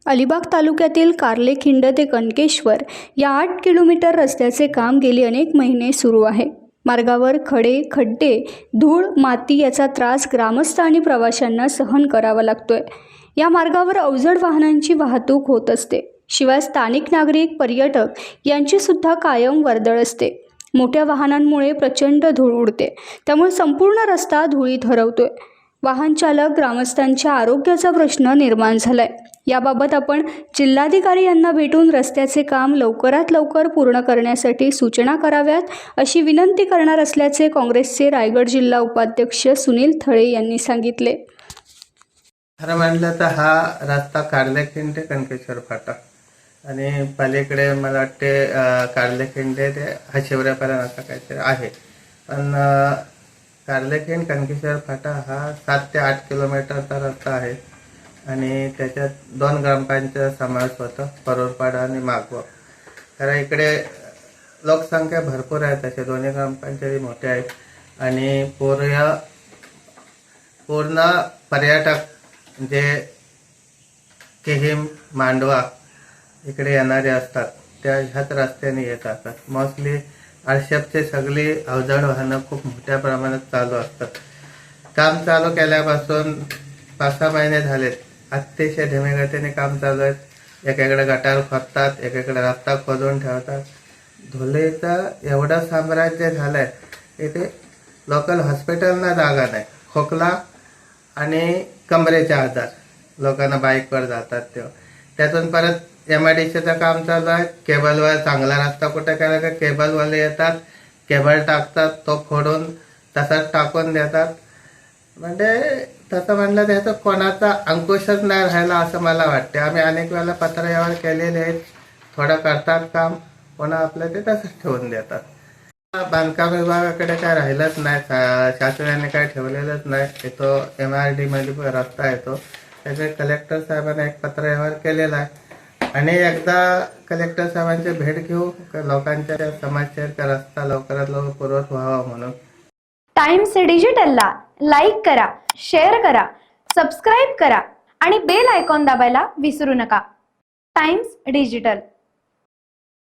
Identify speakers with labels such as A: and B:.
A: अलिबाग तालुक्यातील कार्लेखिंड ते कनकेश्वर या 8 किलोमीटर रस्त्याचे काम गेली अनेक महिने सुरू आहे। मार्गावर खडे, खड्डे, धूळ, माती याचा त्रास ग्रामस्थ आणि प्रवाशांना सहन करावा लागतोय। या मार्गावर अवजड वाहनांची वाहतूक होत असते। शिवाय स्थानिक नागरिक, पर्यटक यांची सुद्धा कायम वर्दळ असते। मोठ्या वाहनांमुळे प्रचंड धूळ उडते, त्यामुळे संपूर्ण रस्ता धुळीत हरवतोय। वाहन चालक, ग्रामस्थांच्या आरोग्याचा प्रश्न निर्माण झालाय। याबाबत आपण जिल्हाधिकारी यांना भेटून रस्त्याचे काम लवकरात लवकर पूर्ण करण्यासाठी सूचना कराव्यात, अशी विनंती करणार असल्याचे काँग्रेसचे रायगड जिल्हा उपाध्यक्ष सुनील थळे यांनी सांगितले।
B: खरं म्हटलं तर हा रस्ता कार्लेखिंड ते कनकेश्वर फाटा आणि पलीकडे मला वाटते कार्लेखिंड ते हशिवऱ्यापर्यंत असं काहीतरी आहे। पण कार्लेखिंड कनकेश्वर फाटा हा 7 ते 8 किलोमीटरचा रस्ता आहे आणि त्याच्यात 2 ग्रामपंचायत समावेश होतो, परोरपाडा आणि मागवा। तर इकडे लोकसंख्या भरपूर आहे, तसे दोन्ही ग्रामपंचायती मोठे आहेत आणि पूर्ण पर्यटक जे केहिम, मांडवा इकडे येणारे असतात त्या ह्याच रस्त्याने येत असतात। मोस्टली आरशेपचे सगळी अवजड वाहनं खूप मोठ्या प्रमाणात चालू असतात। काम चालू केल्यापासून 5-6 महिने झालेत, अतिशय धीम्या गतीने काम चालू आहे। एकीकडे गटार खोदतात, एकीकडे रस्ता खोदून ठेवतात। धुळीचं एवढं साम्राज्य झालंय, इथे लोकल हॉस्पिटलना जागा नाही। खोकला आणि कमरेचे आजार, लोकांना बाईकवर जातात तेव्हा। त्यातून परत MIDCचं काम चालू आहे। केबलवर चांगला रस्ता कुठे केला का केबलवाले येतात, केबल टाकतात, तो फोडून तसाच टाकून देतात। म्हणजे तसं म्हणलं त्याचं कोणाचा अंकुशच नाही राहिला असं मला वाटते। आम्ही अनेक वेळेला पत्र व्यवहार केलेले आहेत, थोडं करतात काम, पुन्हा आपलं ते तसंच ठेवून देतात। बांधकाम विभागाकडे काय राहिलंच नाही, शासनाने काय ठेवलेलंच नाही। तो MID मध्ये रस्ता येतो, त्याचे कलेक्टर साहेबांना एक पत्र व्यवहार केलेला आहे आणि एकदा कलेक्टर साहेबांची भेट घेऊ, लोकांच्या समस्येचा रस्ता लवकरात लवकर पूर्वत व्हावा म्हणून।
C: टाइम्स डिजिटलला लाईक करा, शेअर करा, सबस्क्राईब करा आणि बेल आयकॉन दाबायला विसरू नका। Times digital.